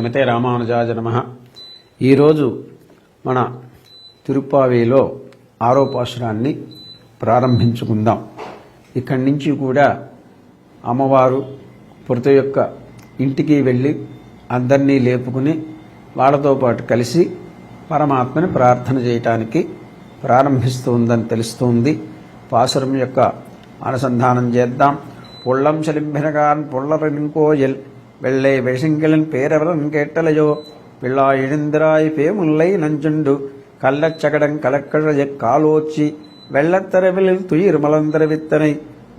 శ్రీమతే రామానుజాయ నమః. ఈరోజు మన తిరుప్పావిలో 6వ పాశురాన్ని ప్రారంభించుకుందాం. ఇక్కడి నుంచి కూడా అమ్మవారు ప్రతి ఒక్క ఇంటికి వెళ్ళి అందరినీ లేపుకుని వాళ్ళతో పాటు కలిసి పరమాత్మని ప్రార్థన చేయటానికి ప్రారంభిస్తుందని తెలుస్తుంది. పాశురం యొక్క అనుసంధానం చేద్దాం. పుల్లం చెలింబినగాన్ పుల్లరింకోయల్ வெள்ளை விஷங்கிலன் பேரவரன் கேட்டலையோ பிள்ளா எழுந்திராய் பேமுல்லை நஞ்சுண்டு கள்ளச்சகடன் கலக்கழைய காலோச்சி வெள்ளத்தரவில் துயிர் மலர்ந்தர வித்தனை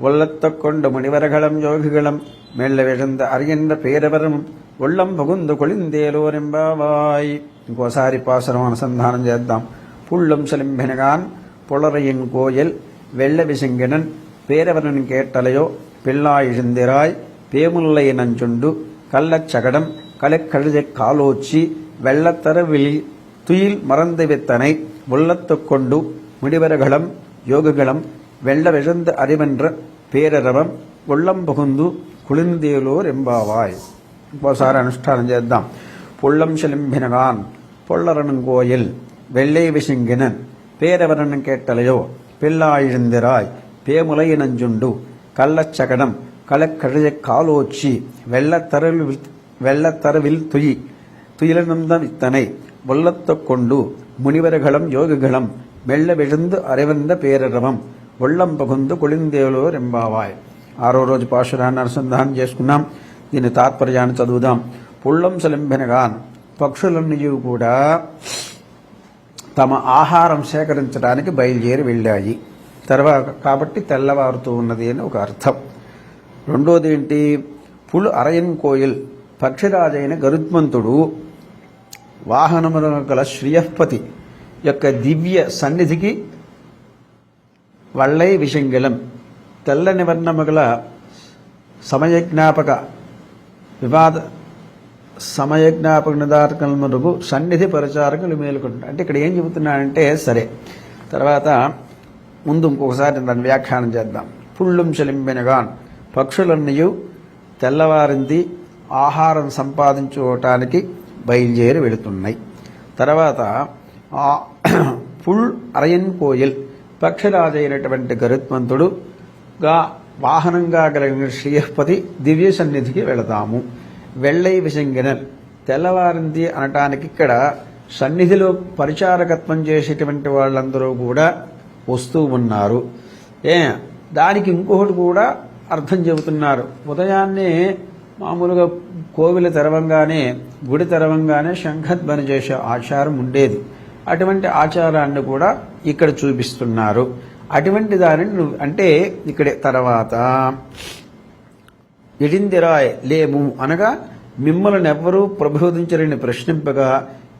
ஒல்லத்தக் கொண்டு முனிவர்களும் யோகிகளும் மெல்ல விழுந்த அறிகின்ற பேரவரும் உள்ளం புகுந்து కొళిందేలోరెంబావాయ్. ఇంకోసారి పాశురం అనుసంధానం చేద్దాం. పుల్లం చెలింబినగాన్ పులరయిన్ కోయల్ வெள்ள విసింగినన్ పేరవరన్ కేట్టలయో పిల్లా எழுந்திராய் பேமுல்லை நஞ்சுண்டு கள்ளச்சகடம் கலக்கழுதை காலோச்சி வெள்ளத்தரவில் துயில் மறந்த வித்தனை உள்ளத்துக் கொண்டு முடிவர்களும் யோகுகளும் வெள்ள விழுந்து அறிவென்ற பேரரவம் உள்ளం புகுந்து కుళిందేలోర్ ఎంబావాయ్. ఇంకోసారి అనుష్ఠానం చేద్దాం. పుల్లం చెలింబినగాన్ పొల్లరను కోయల్ வெள்ளை విసింగినన్ పేరవరను కేట్టలయో పిల్లా எழுந்திராய் பேமுலை நஞ்சுண்டு கள்ளச்சகடம் கலக்கழைய காலோச்சி வெள்ளத்தரவில் துயிலனந்த வித்தனை உள்ளத்துக் கொண்டு முனிவர்களும் யோகிகளும் மெல்ல விழுந்து அறிவந்த పేరరవం ఒళ్ళం పగుందు కొళిందేలోర్ ఎంబావాయ్. 6వ రోజు పాశురాన్ని అనుసంధానం చేసుకున్నాం. దీని తాత్పర్యాన్ని చదువుదాం. పుల్లం చెలింబినగాన్ పక్షులన్నీ కూడా తమ ఆహారం సేకరించడానికి బయలుదేరి వెళ్ళాయి. తర్వాత కాబట్టి తెల్లవారుతూ ఉన్నది అని ఒక అర్థం. రెండోది ఏంటి? పుల్ అరయన్ కోయిల్ పక్షిరాజైన గరుత్మంతుడు వాహనమున గల శ్రీయఃపతి యొక్క దివ్య సన్నిధికి వళ్ళై విషంగిలం తెల్లని వర్ణము గల సమయజ్ఞాపక నిదారకములకు సన్నిధి పరిచారకులు మేలుకుంటారు. అంటే ఇక్కడ ఏం చెబుతున్నాడంటే సరే, తర్వాత ముందు ఇంకొకసారి దాన్ని వ్యాఖ్యానం చేద్దాం. పుల్లుం చెలింబినగాన్ పక్షులన్నీ తెల్లవారింది ఆహారం సంపాదించుకోవటానికి బయలుదేరి వెళుతున్నాయి. తర్వాత పుల్ అరయన్ కోయల్ పక్షిరాజైనటువంటి గరుత్మంతుడుగా వాహనంగా కలిగిన శ్రీయఃపతి దివ్య సన్నిధికి వెళతాము. వెள்ளై విషంగినల్ తెల్లవారింది అనటానికి ఇక్కడ సన్నిధిలో పరిచారకత్వం చేసేటువంటి వాళ్ళందరూ కూడా వస్తూ ఉన్నారు. దానికి ఇంకొకటి కూడా అర్థం చెబుతున్నారు. ఉదయాన్నే మామూలుగా కోవిల తెరవంగానే గుడి తెరవంగానే శంఖధ్వని చేసే ఆచారం ఉండేది. అటువంటి ఆచారాన్ని కూడా ఇక్కడ చూపిస్తున్నారు. అటువంటి దానిని అంటే ఇక్కడే తర్వాత ఎడిందిరాయ్ లేము అనగా మిమ్మల్నెవ్వరూ ప్రబోధించరని ప్రశ్నింపగా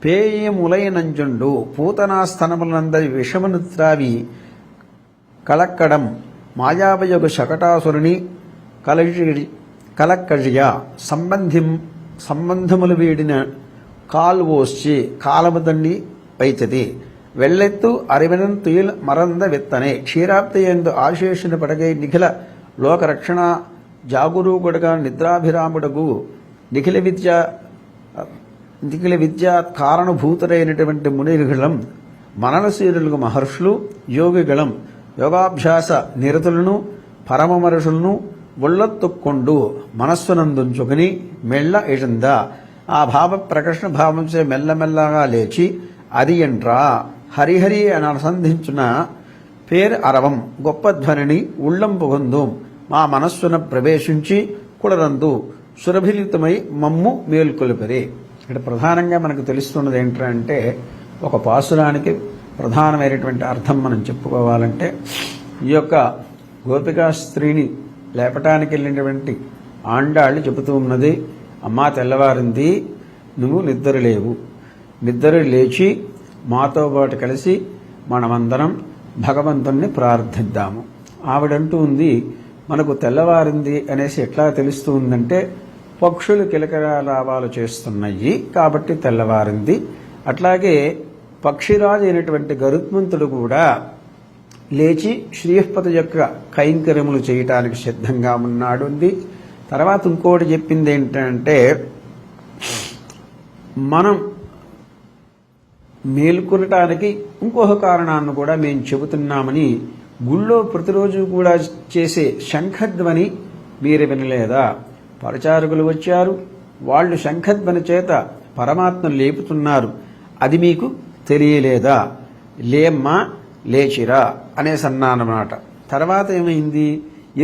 పేయములైనంజుండు పూతనాస్థనములందరి విషమును త్రావి కలక్కడం మాయావయోగ శకటాసురుని కలక్కడియ సంబంధములు వీడిన కాల్వోశ్చి కాలముదండి వైచది వెల్లెత్తు అరివెనన్ తుయిల్ మరంద విత్తనే క్షీరాప్తయందు ఆశేషుని పడగై నిఖిల లోకరక్షణ జాగురూకుడుగా నిద్రాభిరాముడగు నిఖిల విద్యా కారణభూతులైనటువంటి మునిగళం మననశీలుగు మహర్షులు యోగిగళం యోగాభ్యాస నిరతులను పరమమరుషులను ఒళ్ళొత్తుక్కొండు మనస్సునందుంచుకుని మెళ్ళ ఇழந்த ఆ భావ ప్రకృష్ణ భావంచే మెల్లమెల్లగా లేచి అది ఎంట్రా హరిహరి అని అనుసంధించిన పేరు అరవం గొప్ప ధ్వనిని ఉళ్ళం పొగందు మా మనస్సున ప్రవేశించి కుడరందు సురభిలితమై మమ్ము మేల్కొలిపరి. ఇక్కడ ప్రధానంగా మనకు తెలుస్తున్నది ఏంటంటే ఒక పాశురానికి ప్రధానమైనటువంటి అర్థం మనం చెప్పుకోవాలంటే ఈ యొక్క గోపికా స్త్రీని లేపటానికి వెళ్ళినటువంటి ఆండాళ్ళు చెబుతూ ఉన్నది, అమ్మా తెల్లవారింది, నువ్వు నిద్ర లేచి మాతో పాటు కలిసి మనమందరం భగవంతుణ్ణి ప్రార్థిద్దాము. ఆవిడంటూ ఉంది, మనకు తెల్లవారింది అనేసి ఎట్లా తెలుస్తూ ఉందంటే పక్షులు కిలకరాలాపాలు చేస్తున్నాయి కాబట్టి తెల్లవారింది. అట్లాగే పక్షిరాజు అయినటువంటి గరుత్మంతుడు కూడా లేచి శ్రీయఃపతి యొక్క కైంకర్యములు చేయటానికి సిద్ధంగా ఉన్నాడు. తర్వాత ఇంకోటి చెప్పింది ఏంటంటే మనం మేల్కొనటానికి ఇంకొక కారణాన్ని కూడా మేము చెబుతున్నామని గుళ్ళో ప్రతిరోజు కూడా చేసే శంఖధ్వని మీరు వినలేదా? పరిచారకులు వచ్చారు, వాళ్ళు శంఖధ్వని చేత పరమాత్మను లేపుతున్నారు, అది మీకు తెలియలేదా? లేమ్మా లేచిరా అనేసి అన్నానమాట. తర్వాత ఏమైంది?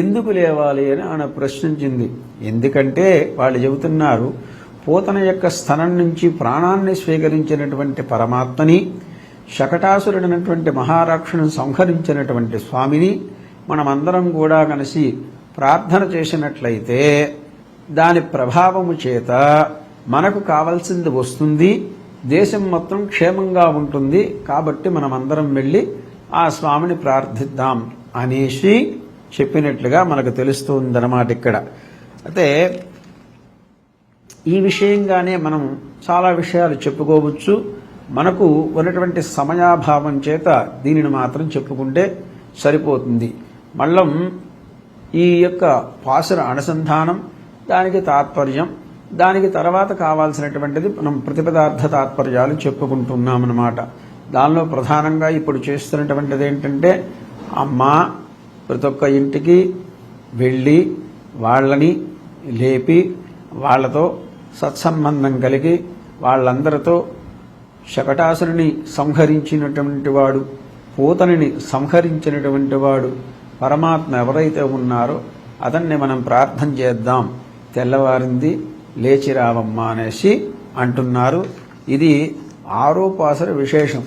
ఎందుకు లేవాలి అని ఆయన ప్రశ్నించింది. ఎందుకంటే వాళ్ళు చెబుతున్నారు, పోతన యొక్క స్థనం నుంచి ప్రాణాన్ని స్వీకరించినటువంటి పరమాత్మని, శకటాసురుడైనటువంటి మహారాక్షుని సంహరించినటువంటి స్వామిని మనమందరం కూడా కలిసి ప్రార్థన చేసినట్లయితే దాని ప్రభావము చేత మనకు కావాల్సింది వస్తుంది, దేశం మొత్తం క్షేమంగా ఉంటుంది. కాబట్టి మనమందరం వెళ్ళి ఆ స్వామిని ప్రార్థిద్దాం అనేసి చెప్పినట్లుగా మనకు తెలుస్తుందన్నమాట ఇక్కడ. అయితే ఈ విషయంగానే మనం చాలా విషయాలు చెప్పుకోవచ్చు. మనకు ఉన్నటువంటి సమయాభావం చేత దీనిని మాత్రం చెప్పుకుంటే సరిపోతుంది. మళ్ళం ఈ యొక్క పాసుర అనుసంధానం, దానికి తాత్పర్యం, దానికి తర్వాత కావాల్సినటువంటిది మనం ప్రతిపదార్థ తాత్పర్యాలు చెప్పుకుంటున్నామన్నమాట. దానిలో ప్రధానంగా ఇప్పుడు చేస్తున్నటువంటిది ఏంటంటే, అమ్మ ప్రతి ఒక్క ఇంటికి వెళ్ళి వాళ్ళని లేపి వాళ్ళతో సత్సంబంధం కలిగి వాళ్ళందరితో శకటాసురుని సంహరించినటువంటి వాడు, పూతనిని సంహరించినటువంటి వాడు పరమాత్మ ఎవరైతే ఉన్నారో అతన్ని మనం ప్రార్థన చేద్దాం, తెల్లవారింది లేచి రావమ్మా అనేసి అంటున్నారు. ఇది ఆరోపాసర విశేషం.